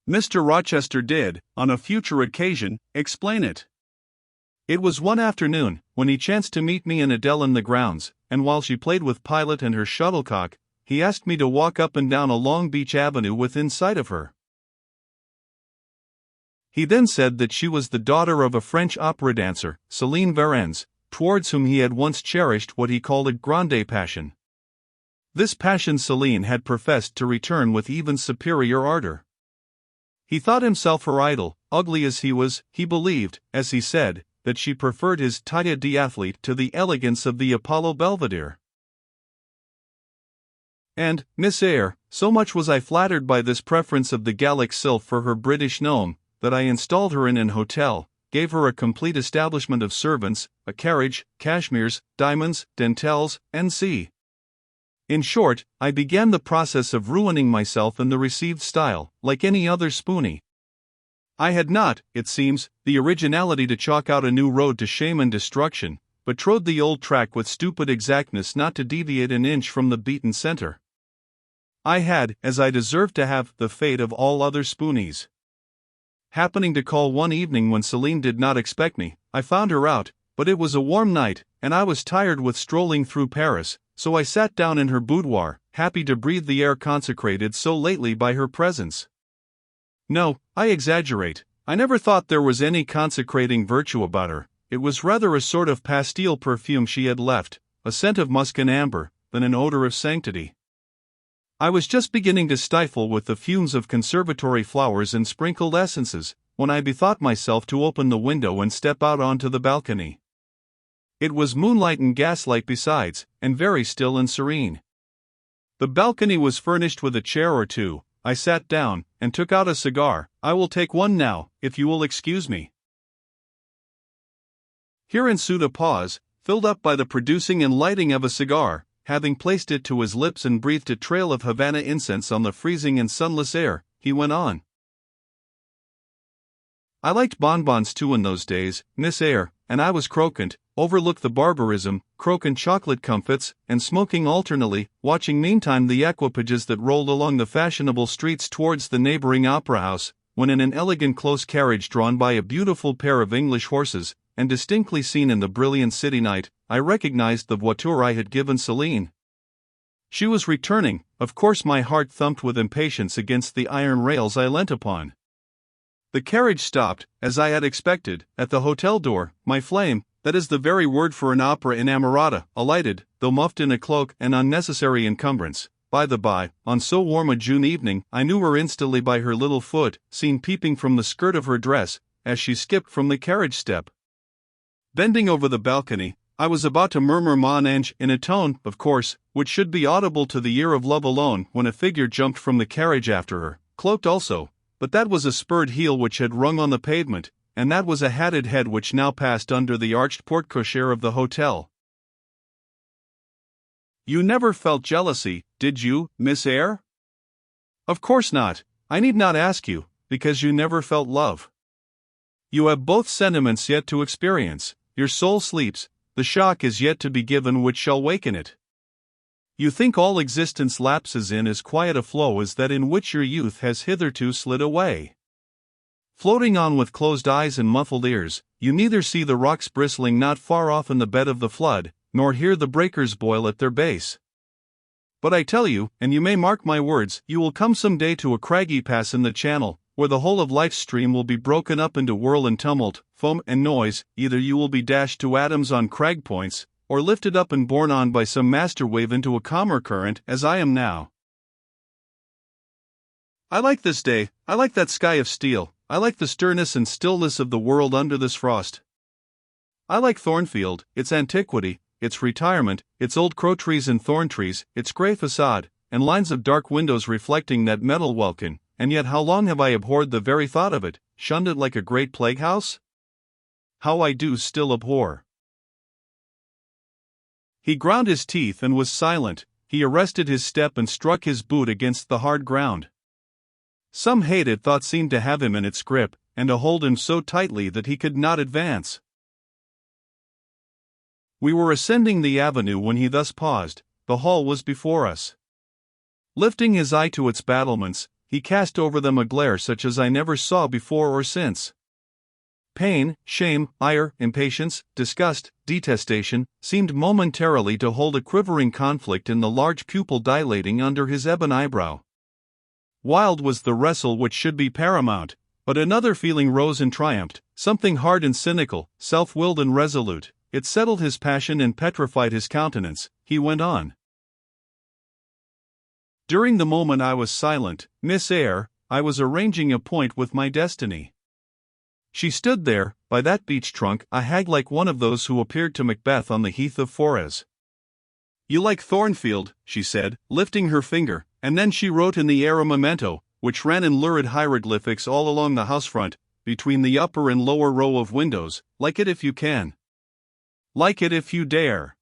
Mr. Rochester did, on a future occasion, explain it. It was one afternoon, when he chanced to meet me and Adele in the grounds, and while she played with Pilot and her shuttlecock, he asked me to walk up and down a long beach avenue within sight of her. He then said that she was the daughter of a French opera dancer, Céline Varens, towards whom he had once cherished what he called a grande passion. This passion Céline had professed to return with even superior ardor. He thought himself her idol. Ugly as he was, he believed, as he said, that she preferred his taille d'athlete to the elegance of the Apollo Belvedere. And, Miss Eyre, so much was I flattered by this preference of the Gallic sylph for her British gnome, that I installed her in an hotel, gave her a complete establishment of servants, a carriage, cashmeres, diamonds, dentelles, &c. In short, I began the process of ruining myself in the received style, like any other spoony. I had not, it seems, the originality to chalk out a new road to shame and destruction, but trod the old track with stupid exactness not to deviate an inch from the beaten center. I had, as I deserved to have, the fate of all other spoonies. Happening to call one evening when Céline did not expect me, I found her out, but it was a warm night, and I was tired with strolling through Paris, so I sat down in her boudoir, happy to breathe the air consecrated so lately by her presence. No, I exaggerate. I never thought there was any consecrating virtue about her. It was rather a sort of pastille perfume she had left, a scent of musk and amber, than an odor of sanctity. I was just beginning to stifle with the fumes of conservatory flowers and sprinkled essences, when I bethought myself to open the window and step out onto the balcony. It was moonlight and gaslight besides, and very still and serene. The balcony was furnished with a chair or two. I sat down, and took out a cigar. I will take one now, if you will excuse me. Here ensued a pause, filled up by the producing and lighting of a cigar. Having placed it to his lips and breathed a trail of Havana incense on the freezing and sunless air, he went on. I liked bonbons too in those days, Miss Eyre, and I was croquant, overlooked the barbarism, croquant chocolate comfits, and smoking alternately, watching meantime the equipages that rolled along the fashionable streets towards the neighboring opera house, when in an elegant close carriage drawn by a beautiful pair of English horses, and distinctly seen in the brilliant city night, I recognized the voiture I had given Céline. She was returning. Of course my heart thumped with impatience against the iron rails I leant upon. The carriage stopped, as I had expected, at the hotel door. My flame, that is the very word for an opera inamorata, alighted, though muffled in a cloak, an unnecessary encumbrance. By the by, on so warm a June evening, I knew her instantly by her little foot, seen peeping from the skirt of her dress, as she skipped from the carriage step. Bending over the balcony, I was about to murmur mon ange in a tone, of course, which should be audible to the ear of love alone, when a figure jumped from the carriage after her, cloaked also, but that was a spurred heel which had rung on the pavement, and that was a hatted head which now passed under the arched porte-cochere of the hotel. You never felt jealousy, did you, Miss Eyre? Of course not. I need not ask you, because you never felt love. You have both sentiments yet to experience. Your soul sleeps, the shock is yet to be given which shall waken it. You think all existence lapses in as quiet a flow as that in which your youth has hitherto slid away. Floating on with closed eyes and muffled ears, you neither see the rocks bristling not far off in the bed of the flood, nor hear the breakers boil at their base. But I tell you, and you may mark my words, you will come some day to a craggy pass in the channel, where the whole of life's stream will be broken up into whirl and tumult, foam and noise. Either you will be dashed to atoms on crag points, or lifted up and borne on by some master wave into a calmer current, as I am now. I like this day, I like that sky of steel, I like the sternness and stillness of the world under this frost. I like Thornfield, its antiquity, its retirement, its old crow trees and thorn trees, its grey facade, and lines of dark windows reflecting that metal welkin. And yet how long have I abhorred the very thought of it, shunned it like a great plague house? How I do still abhor. He ground his teeth and was silent. He arrested his step and struck his boot against the hard ground. Some hated thought seemed to have him in its grip, and to hold him so tightly that he could not advance. We were ascending the avenue when he thus paused. The hall was before us. Lifting his eye to its battlements, he cast over them a glare such as I never saw before or since. Pain, shame, ire, impatience, disgust, detestation, seemed momentarily to hold a quivering conflict in the large pupil dilating under his ebon eyebrow. Wild was the wrestle which should be paramount, but another feeling rose and triumphed, something hard and cynical, self-willed and resolute. It settled his passion and petrified his countenance. He went on. During the moment I was silent, Miss Eyre, I was arranging a point with my destiny. She stood there, by that beech trunk, a hag like one of those who appeared to Macbeth on the heath of Forres. You like Thornfield, she said, lifting her finger, and then she wrote in the air a memento, which ran in lurid hieroglyphics all along the house front, between the upper and lower row of windows. Like it if you can. Like it if you dare.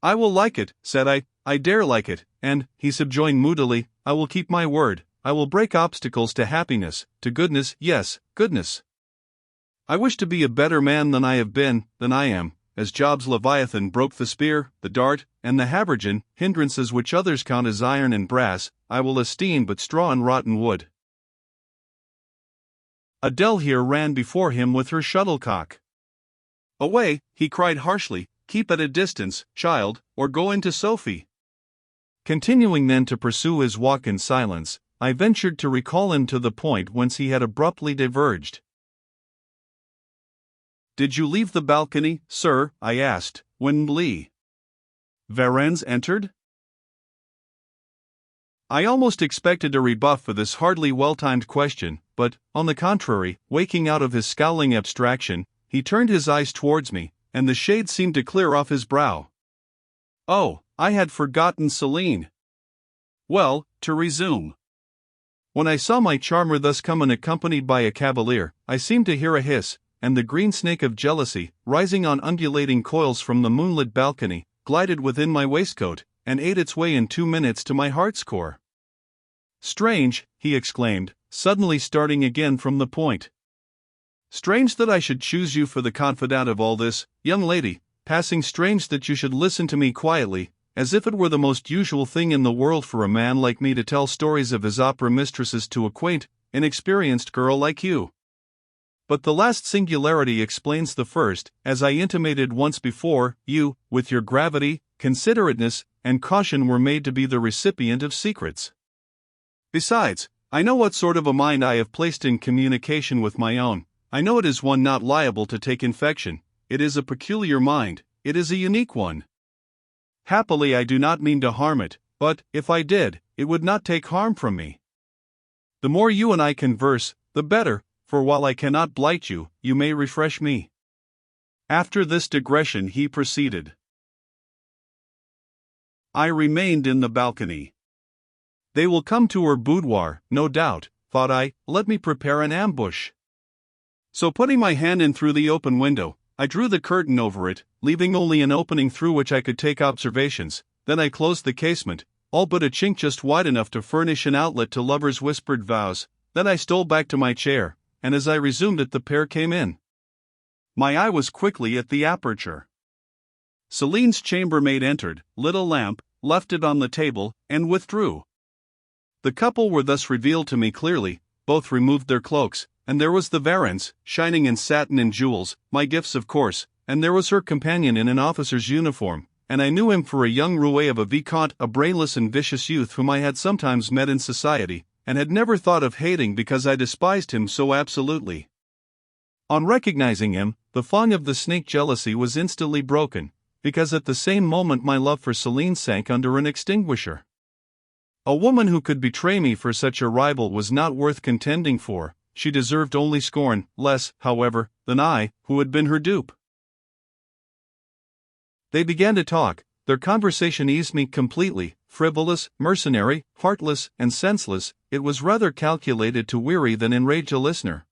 I will like it, said I dare like it, and, he subjoined moodily, I will keep my word, I will break obstacles to happiness, to goodness, yes, goodness. I wish to be a better man than I have been, than I am, as Job's Leviathan broke the spear, the dart, and the habergeon, hindrances which others count as iron and brass, I will esteem but straw and rotten wood. Adele here ran before him with her shuttlecock. Away, he cried harshly, keep at a distance, child, or go into Sophie. Continuing then to pursue his walk in silence, I ventured to recall him to the point whence he had abruptly diverged. Did you leave the balcony, sir? I asked, when Lee Varens entered? I almost expected a rebuff for this hardly well-timed question, but, on the contrary, waking out of his scowling abstraction, he turned his eyes towards me, and the shade seemed to clear off his brow. Oh, I had forgotten Celine. Well, to resume. When I saw my charmer thus come unaccompanied by a cavalier, I seemed to hear a hiss, and the green snake of jealousy, rising on undulating coils from the moonlit balcony, glided within my waistcoat, and ate its way in 2 minutes to my heart's core. Strange, he exclaimed, suddenly starting again from the point. Strange that I should choose you for the confidant of all this, young lady, passing strange that you should listen to me quietly, as if it were the most usual thing in the world for a man like me to tell stories of his opera mistresses to a quaint, inexperienced girl like you. But the last singularity explains the first, as I intimated once before, you, with your gravity, considerateness, and caution were made to be the recipient of secrets. Besides, I know what sort of a mind I have placed in communication with my own. I know it is one not liable to take infection. It is a peculiar mind, it is a unique one. Happily I do not mean to harm it, but, if I did, it would not take harm from me. The more you and I converse, the better, for while I cannot blight you, you may refresh me. After this digression he proceeded. I remained in the balcony. They will come to her boudoir, no doubt, thought I, let me prepare an ambush. So putting my hand in through the open window, I drew the curtain over it, leaving only an opening through which I could take observations. Then I closed the casement, all but a chink just wide enough to furnish an outlet to lovers' whispered vows. Then I stole back to my chair, and as I resumed it the pair came in. My eye was quickly at the aperture. Celine's chambermaid entered, lit a lamp, left it on the table, and withdrew. The couple were thus revealed to me clearly, both removed their cloaks, and there was the Varens, shining in satin and jewels, my gifts of course, and there was her companion in an officer's uniform, and I knew him for a young roué of a vicomte, a brainless and vicious youth whom I had sometimes met in society, and had never thought of hating because I despised him so absolutely. On recognizing him, the thong of the snake jealousy was instantly broken, because at the same moment my love for Celine sank under an extinguisher. A woman who could betray me for such a rival was not worth contending for. She deserved only scorn, less, however, than I, who had been her dupe. They began to talk. Their conversation eased me completely. Frivolous, mercenary, heartless, and senseless, it was rather calculated to weary than enrage a listener.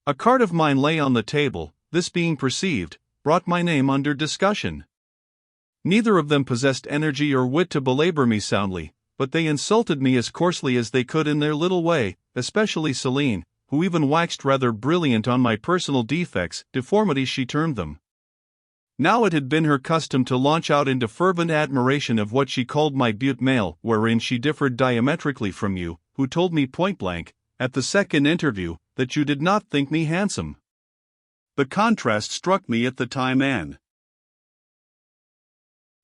A card of mine lay on the table. This being perceived, brought my name under discussion. Neither of them possessed energy or wit to belabor me soundly, but they insulted me as coarsely as they could in their little way, especially Celine, who even waxed rather brilliant on my personal defects, deformities she termed them. Now it had been her custom to launch out into fervent admiration of what she called my beaut male, wherein she differed diametrically from you, who told me point-blank, at the second interview, that you did not think me handsome. The contrast struck me at the time and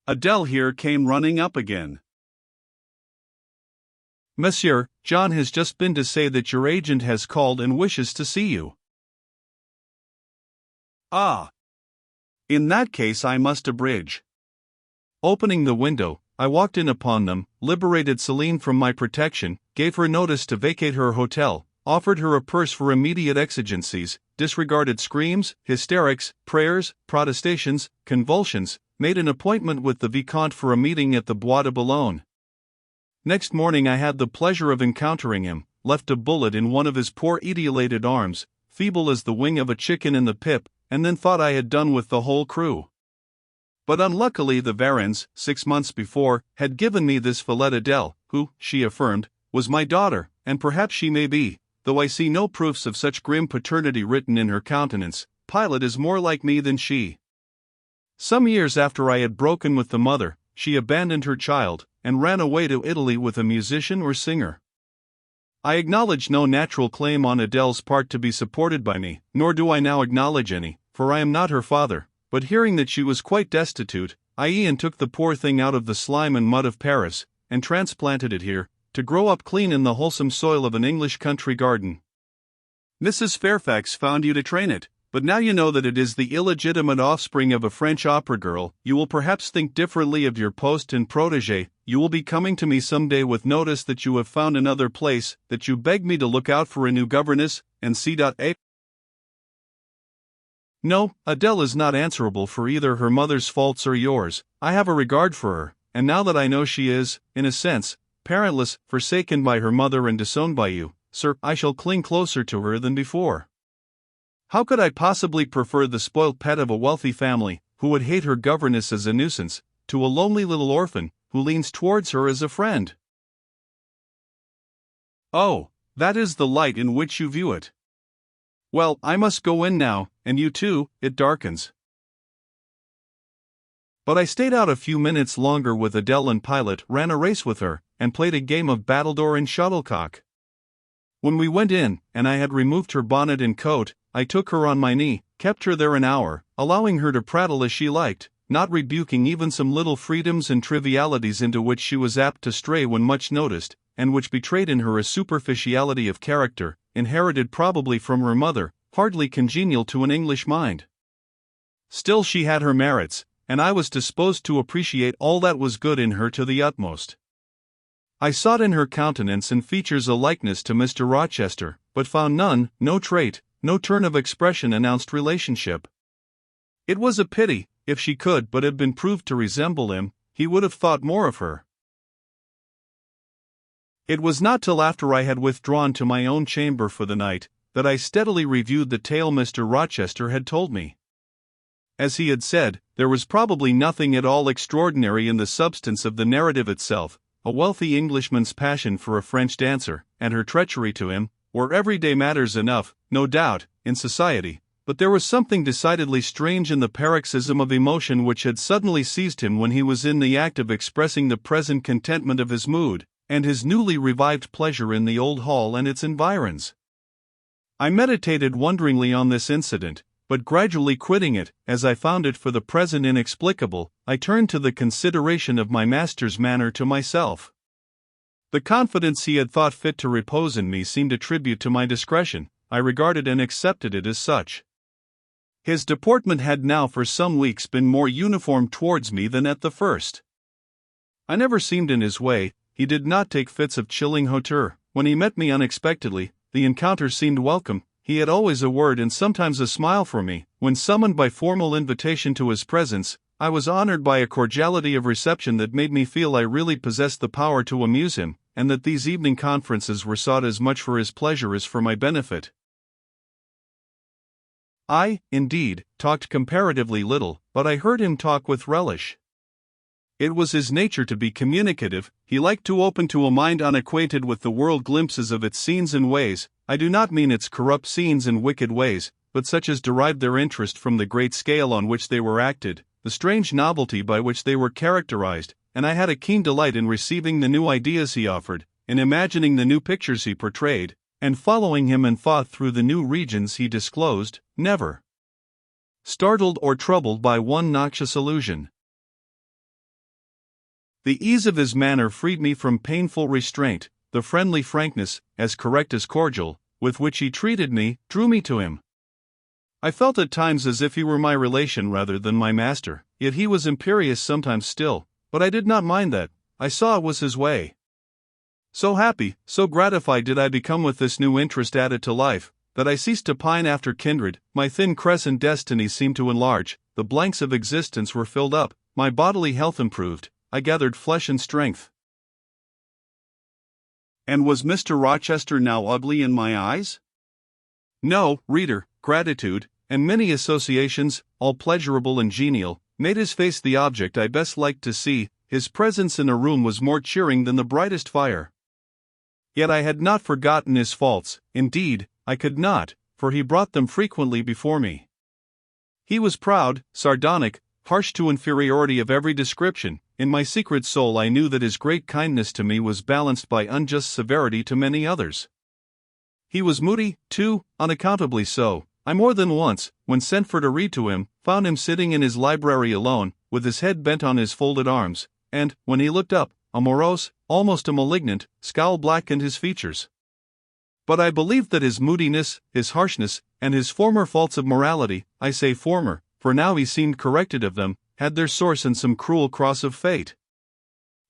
Adele here came running up again. Monsieur, John has just been to say that your agent has called and wishes to see you. Ah. In that case I must abridge. Opening the window, I walked in upon them, liberated Celine from my protection, gave her notice to vacate her hotel, offered her a purse for immediate exigencies, disregarded screams, hysterics, prayers, protestations, convulsions, made an appointment with the Vicomte for a meeting at the Bois de Boulogne. Next morning I had the pleasure of encountering him, left a bullet in one of his poor etiolated arms, feeble as the wing of a chicken in the pip, and then thought I had done with the whole crew. But unluckily the Varens, 6 months before, had given me this Follette Adele, who, she affirmed, was my daughter, and perhaps she may be, though I see no proofs of such grim paternity written in her countenance. Pilot is more like me than she. Some years after I had broken with the mother, she abandoned her child, and ran away to Italy with a musician or singer. I acknowledge no natural claim on Adele's part to be supported by me, nor do I now acknowledge any, for I am not her father, but hearing that she was quite destitute, I e'en took the poor thing out of the slime and mud of Paris, and transplanted it here, to grow up clean in the wholesome soil of an English country garden. Mrs. Fairfax found you to train it, but now you know that it is the illegitimate offspring of a French opera girl, you will perhaps think differently of your post and protégé. You will be coming to me some day with notice that you have found another place, that you beg me to look out for a new governess, and c.a. No, Adele is not answerable for either her mother's faults or yours. I have a regard for her, and now that I know she is, in a sense, parentless, forsaken by her mother and disowned by you, sir, I shall cling closer to her than before. How could I possibly prefer the spoilt pet of a wealthy family, who would hate her governess as a nuisance, to a lonely little orphan, who leans towards her as a friend? Oh, that is the light in which you view it. Well, I must go in now, and you too, it darkens. But I stayed out a few minutes longer with Adele and Pilot, ran a race with her, and played a game of battledore and shuttlecock. When we went in, and I had removed her bonnet and coat, I took her on my knee, kept her there an hour, allowing her to prattle as she liked, not rebuking even some little freedoms and trivialities into which she was apt to stray when much noticed, and which betrayed in her a superficiality of character, inherited probably from her mother, hardly congenial to an English mind. Still she had her merits, and I was disposed to appreciate all that was good in her to the utmost. I sought in her countenance and features a likeness to Mr. Rochester, but found none, no trait, no turn of expression announced relationship. It was a pity. If she could but have been proved to resemble him, he would have thought more of her. It was not till after I had withdrawn to my own chamber for the night, that I steadily reviewed the tale Mr. Rochester had told me. As he had said, there was probably nothing at all extraordinary in the substance of the narrative itself. A wealthy Englishman's passion for a French dancer, and her treachery to him, were everyday matters enough, no doubt, in society. But there was something decidedly strange in the paroxysm of emotion which had suddenly seized him when he was in the act of expressing the present contentment of his mood, and his newly revived pleasure in the old hall and its environs. I meditated wonderingly on this incident, but gradually quitting it, as I found it for the present inexplicable, I turned to the consideration of my master's manner to myself. The confidence he had thought fit to repose in me seemed a tribute to my discretion. I regarded and accepted it as such. His deportment had now for some weeks been more uniform towards me than at the first. I never seemed in his way, he did not take fits of chilling hauteur. When he met me unexpectedly, the encounter seemed welcome. He had always a word and sometimes a smile for me. When summoned by formal invitation to his presence, I was honored by a cordiality of reception that made me feel I really possessed the power to amuse him, and that these evening conferences were sought as much for his pleasure as for my benefit. I, indeed, talked comparatively little, but I heard him talk with relish. It was his nature to be communicative. He liked to open to a mind unacquainted with the world glimpses of its scenes and ways. I do not mean its corrupt scenes and wicked ways, but such as derived their interest from the great scale on which they were acted, the strange novelty by which they were characterized, and I had a keen delight in receiving the new ideas he offered, in imagining the new pictures he portrayed, and following him in thought through the new regions he disclosed, never startled or troubled by one noxious illusion. The ease of his manner freed me from painful restraint. The friendly frankness, as correct as cordial, with which he treated me, drew me to him. I felt at times as if he were my relation rather than my master, yet he was imperious sometimes still, but I did not mind that. I saw it was his way. So happy, so gratified did I become with this new interest added to life, that I ceased to pine after kindred. My thin crescent destiny seemed to enlarge, the blanks of existence were filled up, my bodily health improved, I gathered flesh and strength. And was Mr. Rochester now ugly in my eyes? No, reader, gratitude, and many associations, all pleasurable and genial, made his face the object I best liked to see. His presence in a room was more cheering than the brightest fire. Yet I had not forgotten his faults, indeed, I could not, for he brought them frequently before me. He was proud, sardonic, harsh to inferiority of every description. In my secret soul I knew that his great kindness to me was balanced by unjust severity to many others. He was moody, too, unaccountably so. I more than once, when sent for to read to him, found him sitting in his library alone, with his head bent on his folded arms, and, when he looked up, a morose, almost a malignant, scowl blackened his features. But I believed that his moodiness, his harshness, and his former faults of morality, I say former, for now he seemed corrected of them, had their source in some cruel cross of fate.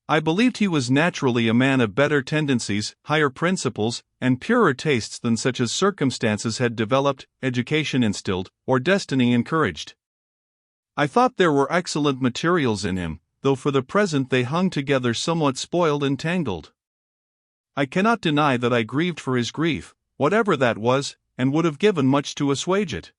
I believed he was naturally a man of better tendencies, higher principles, and purer tastes than such as circumstances had developed, education instilled, or destiny encouraged. I thought there were excellent materials in him, though for the present they hung together somewhat spoiled and tangled. I cannot deny that I grieved for his grief, whatever that was, and would have given much to assuage it.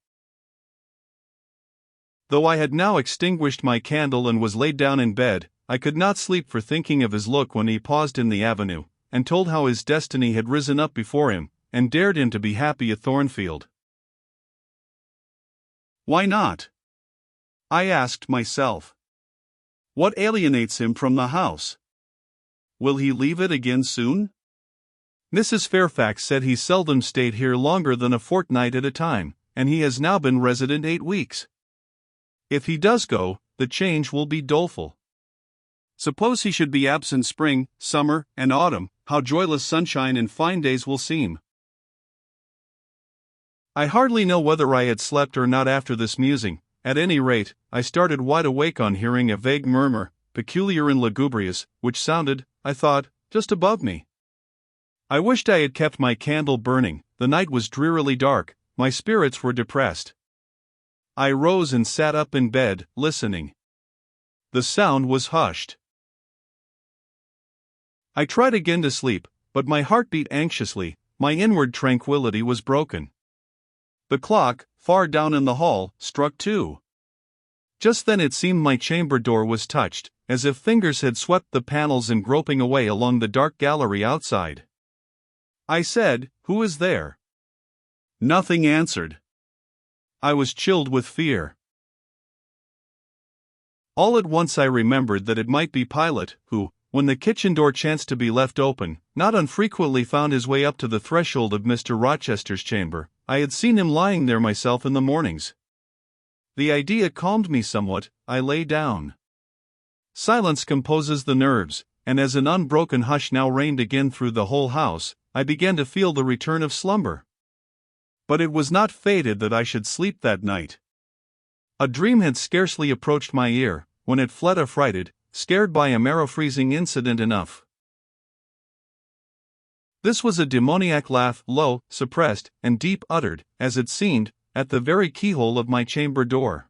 Though I had now extinguished my candle and was laid down in bed, I could not sleep for thinking of his look when he paused in the avenue, and told how his destiny had risen up before him, and dared him to be happy at Thornfield. Why not? I asked myself. What alienates him from the house? Will he leave it again soon? Mrs. Fairfax said he seldom stayed here longer than a fortnight at a time, and he has now been resident 8 weeks. If he does go, the change will be doleful. Suppose he should be absent spring, summer, and autumn, how joyless sunshine and fine days will seem. I hardly know whether I had slept or not after this musing. At any rate, I started wide awake on hearing a vague murmur, peculiar and lugubrious, which sounded, I thought, just above me. I wished I had kept my candle burning. The night was drearily dark, my spirits were depressed. I rose and sat up in bed, listening. The sound was hushed. I tried again to sleep, but my heart beat anxiously, my inward tranquility was broken. The clock, far down in the hall, struck 2. Just then it seemed my chamber door was touched, as if fingers had swept the panels and groping away along the dark gallery outside. I said, "Who is there?" Nothing answered. I was chilled with fear. All at once I remembered that it might be Pilate, who, when the kitchen door chanced to be left open, not unfrequently found his way up to the threshold of Mr. Rochester's chamber. I had seen him lying there myself in the mornings. The idea calmed me somewhat. I lay down. Silence composes the nerves, and as an unbroken hush now reigned again through the whole house, I began to feel the return of slumber. But it was not fated that I should sleep that night. A dream had scarcely approached my ear, when it fled affrighted, scared by a marrow-freezing incident enough. This was a demoniac laugh, low, suppressed, and deep uttered, as it seemed, at the very keyhole of my chamber door.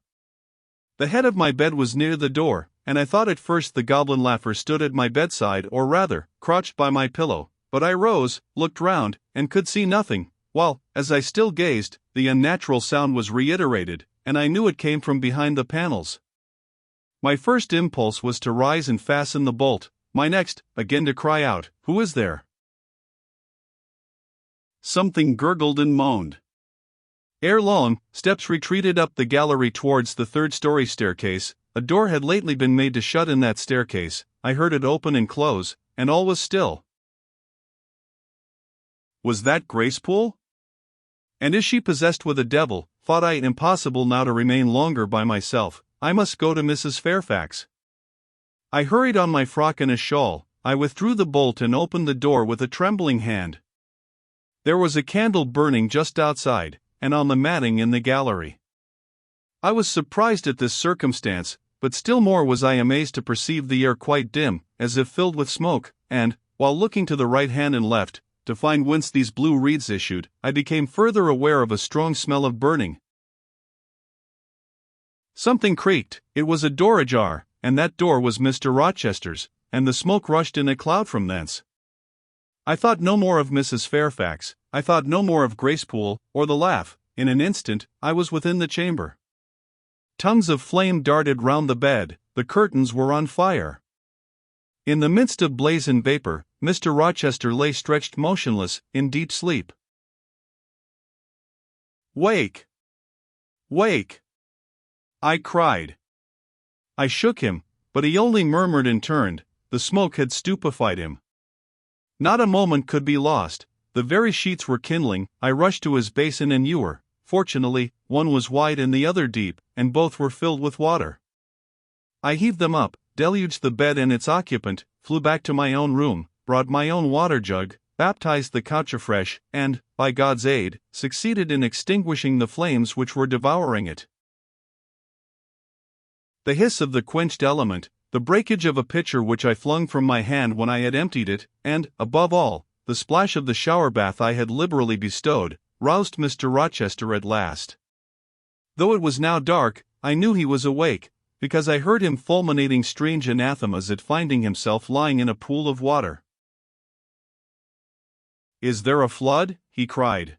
The head of my bed was near the door, and I thought at first the goblin laugher stood at my bedside, or rather, crouched by my pillow, but I rose, looked round, and could see nothing, while, as I still gazed, the unnatural sound was reiterated, and I knew it came from behind the panels. My first impulse was to rise and fasten the bolt, my next, again to cry out, "Who is there?" Something gurgled and moaned. Ere long, steps retreated up the gallery towards the third-story staircase. A door had lately been made to shut in that staircase. I heard it open and close, and all was still. Was that Gracepool? And is she possessed with a devil? Thought I it impossible now to remain longer by myself. I must go to Mrs. Fairfax. I hurried on my frock and a shawl. I withdrew the bolt and opened the door with a trembling hand. There was a candle burning just outside, and on the matting in the gallery. I was surprised at this circumstance, but still more was I amazed to perceive the air quite dim, as if filled with smoke, and, while looking to the right hand and left, to find whence these blue wreaths issued, I became further aware of a strong smell of burning. Something creaked. It was a door ajar, and that door was Mr. Rochester's, and the smoke rushed in a cloud from thence. I thought no more of Mrs. Fairfax, I thought no more of Gracepool, or the laugh. In an instant, I was within the chamber. Tongues of flame darted round the bed, the curtains were on fire. In the midst of blazing vapor, Mr. Rochester lay stretched motionless, in deep sleep. "Wake! Wake!" I cried. I shook him, but he only murmured and turned. The smoke had stupefied him. Not a moment could be lost. The very sheets were kindling. I rushed to his basin and ewer. Fortunately, one was wide and the other deep, and both were filled with water. I heaved them up, deluged the bed and its occupant, flew back to my own room, brought my own water jug, baptized the couch afresh, and, by God's aid, succeeded in extinguishing the flames which were devouring it. The hiss of the quenched element, the breakage of a pitcher which I flung from my hand when I had emptied it, and, above all, the splash of the shower bath I had liberally bestowed, roused Mr. Rochester at last. Though it was now dark, I knew he was awake, because I heard him fulminating strange anathemas at finding himself lying in a pool of water. "Is there a flood?" he cried.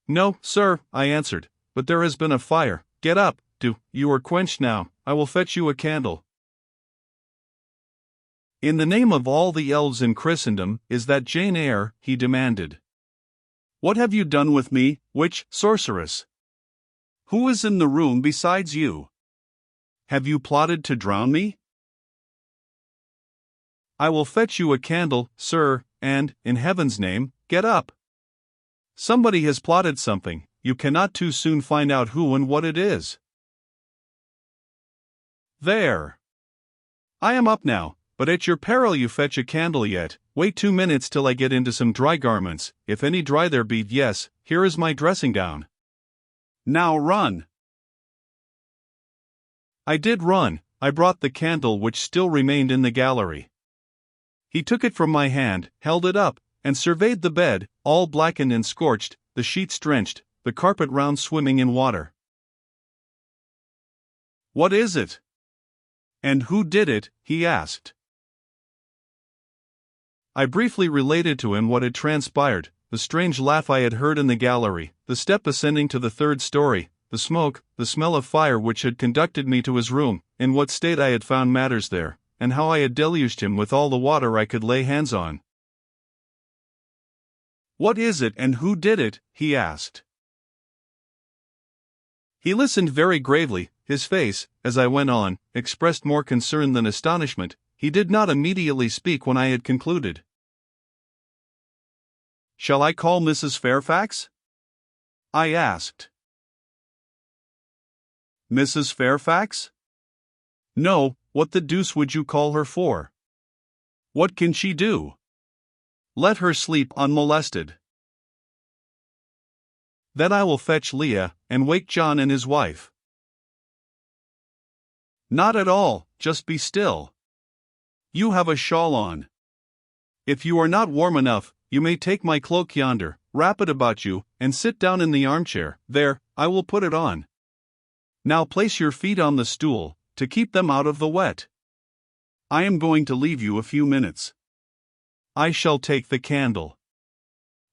"No, sir," I answered, "but there has been a fire. Get up, do, you are quenched now, I will fetch you a candle." "In the name of all the elves in Christendom, is that Jane Eyre?" he demanded. "What have you done with me, witch, sorceress? Who is in the room besides you? Have you plotted to drown me?" "I will fetch you a candle, sir, and, in heaven's name, get up. Somebody has plotted something, you cannot too soon find out who and what it is. There. I am up now, but at your peril you fetch a candle yet. Wait 2 minutes till I get into some dry garments, if any dry there be. Yes, here is my dressing gown. Now run." I did run. I brought the candle which still remained in the gallery. He took it from my hand, held it up, and surveyed the bed, all blackened and scorched, the sheets drenched, the carpet round swimming in water. "What is it? And who did it?" he asked. I briefly related to him what had transpired, the strange laugh I had heard in the gallery, the step ascending to the third story, the smoke, the smell of fire which had conducted me to his room, in what state I had found matters there, and how I had deluged him with all the water I could lay hands on. "What is it and who did it?" he asked. He listened very gravely. His face, as I went on, expressed more concern than astonishment. He did not immediately speak when I had concluded. "Shall I call Mrs. Fairfax?" I asked. "Mrs. Fairfax? No, what the deuce would you call her for? What can she do? Let her sleep unmolested. Then I will fetch Leah, and wake John and his wife." "Not at all, just be still. You have a shawl on. If you are not warm enough, you may take my cloak yonder, wrap it about you, and sit down in the armchair. There, I will put it on. Now place your feet on the stool, to keep them out of the wet. I am going to leave you a few minutes. I shall take the candle.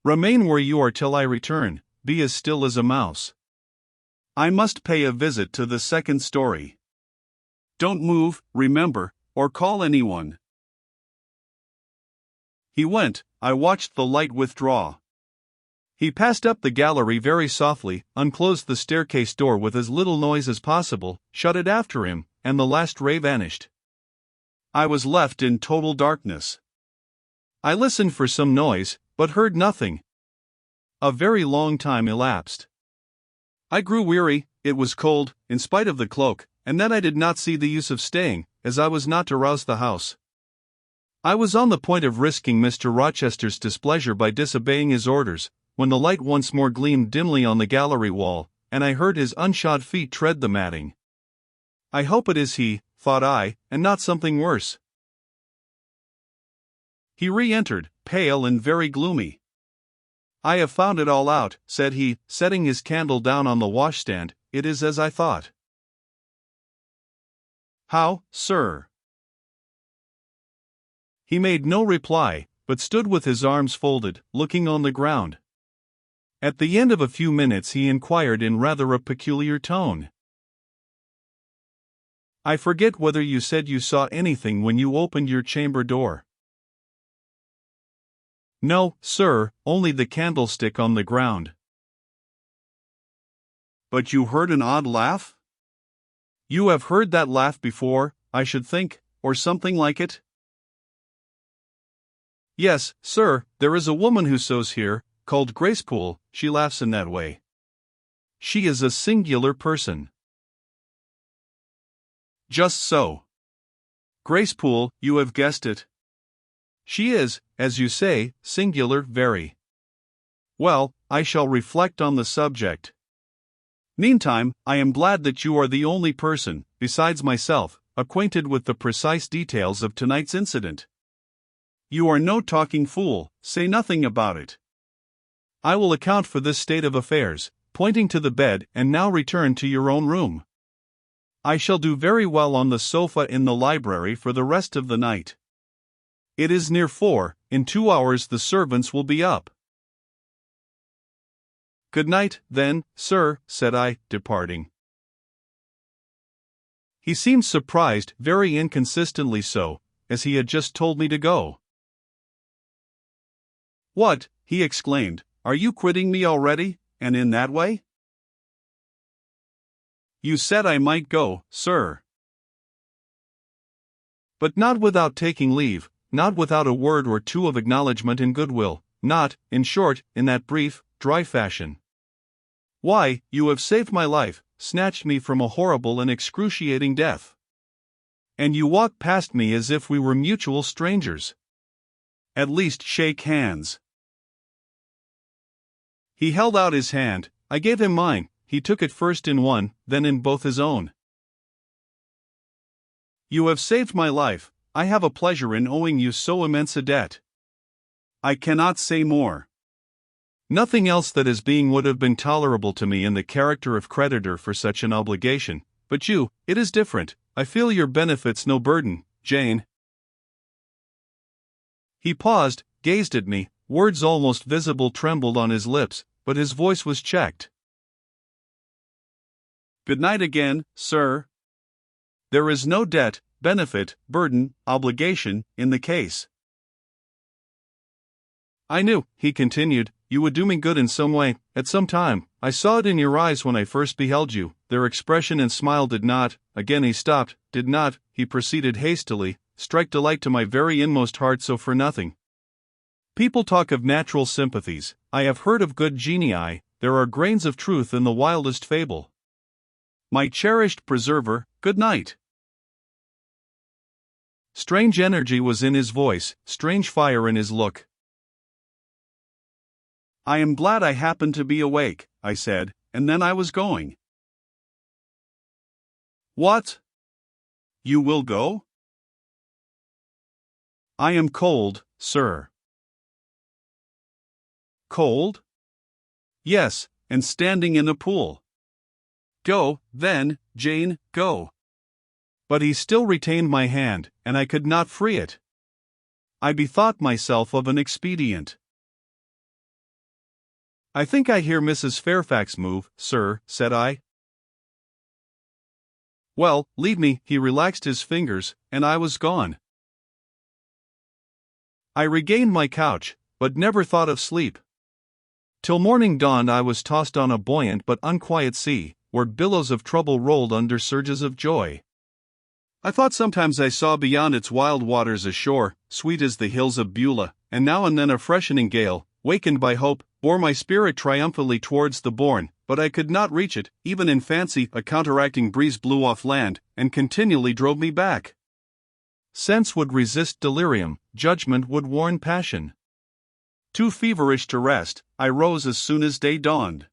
Remain where you are till I return, be as still as a mouse. I must pay a visit to the second story. Don't move, remember, or call anyone." He went. I watched the light withdraw. He passed up the gallery very softly, unclosed the staircase door with as little noise as possible, shut it after him, and the last ray vanished. I was left in total darkness. I listened for some noise, but heard nothing. A very long time elapsed. I grew weary, it was cold, in spite of the cloak, and then I did not see the use of staying, as I was not to rouse the house. I was on the point of risking Mr. Rochester's displeasure by disobeying his orders, when the light once more gleamed dimly on the gallery wall, and I heard his unshod feet tread the matting. I hope it is he, thought I, and not something worse. He re-entered, pale and very gloomy. "I have found it all out," said he, setting his candle down on the washstand. "It is as I thought." "How, sir?" He made no reply, but stood with his arms folded, looking on the ground. At the end of a few minutes he inquired in rather a peculiar tone. "I forget whether you said you saw anything when you opened your chamber door." "No, sir, only the candlestick on the ground." "But you heard an odd laugh?" "You have heard that laugh before, I should think, or something like it?" "Yes, sir, there is a woman who sews here, called Gracepool. She laughs in that way. She is a singular person." "Just so. Gracepool, you have guessed it. She is, as you say, singular, very. Well, I shall reflect on the subject. Meantime, I am glad that you are the only person, besides myself, acquainted with the precise details of tonight's incident. You are no talking fool, say nothing about it. I will account for this state of affairs," pointing to the bed, "and now return to your own room. I shall do very well on the sofa in the library for the rest of the night. It is near 4, in 2 hours the servants will be up." "Good night, then, sir," said I, departing. He seemed surprised, very inconsistently so, as he had just told me to go. "What," he exclaimed, "are you quitting me already, and in that way?" "You said I might go, sir." "But not without taking leave, not without a word or two of acknowledgment and goodwill, not, in short, in that brief, dry fashion. Why, you have saved my life, snatched me from a horrible and excruciating death. And you walk past me as if we were mutual strangers. At least shake hands." He held out his hand, I gave him mine, he took it first in one, then in both his own. "You have saved my life, I have a pleasure in owing you so immense a debt. I cannot say more. Nothing else that is being would have been tolerable to me in the character of creditor for such an obligation, but you, it is different, I feel your benefits no burden, Jane." He paused, gazed at me, words almost visible trembled on his lips, but his voice was checked. "Good night again, sir. There is no debt, benefit, burden, obligation, in the case." "I knew," he continued, "you would do me good in some way, at some time. I saw it in your eyes when I first beheld you. Their expression and smile did not," again he stopped, "did not," he proceeded hastily, "strike delight to my very inmost heart so for nothing. People talk of natural sympathies, I have heard of good genii, there are grains of truth in the wildest fable. My cherished preserver, good night." Strange energy was in his voice, strange fire in his look. "I am glad I happened to be awake," I said, and then I was going. "What? You will go?" "I am cold, sir." "Cold?" "Yes, and standing in a pool." "Go, then, Jane, go." But he still retained my hand, and I could not free it. I bethought myself of an expedient. "I think I hear Mrs. Fairfax move, sir," said I. "Well, leave me." He relaxed his fingers, and I was gone. I regained my couch, but never thought of sleep. Till morning dawned I was tossed on a buoyant but unquiet sea, where billows of trouble rolled under surges of joy. I thought sometimes I saw beyond its wild waters a shore, sweet as the hills of Beulah, and now and then a freshening gale, wakened by hope, bore my spirit triumphantly towards the bourne, but I could not reach it. Even in fancy a counteracting breeze blew off land, and continually drove me back. Sense would resist delirium, judgment would warn passion. Too feverish to rest, I rose as soon as day dawned.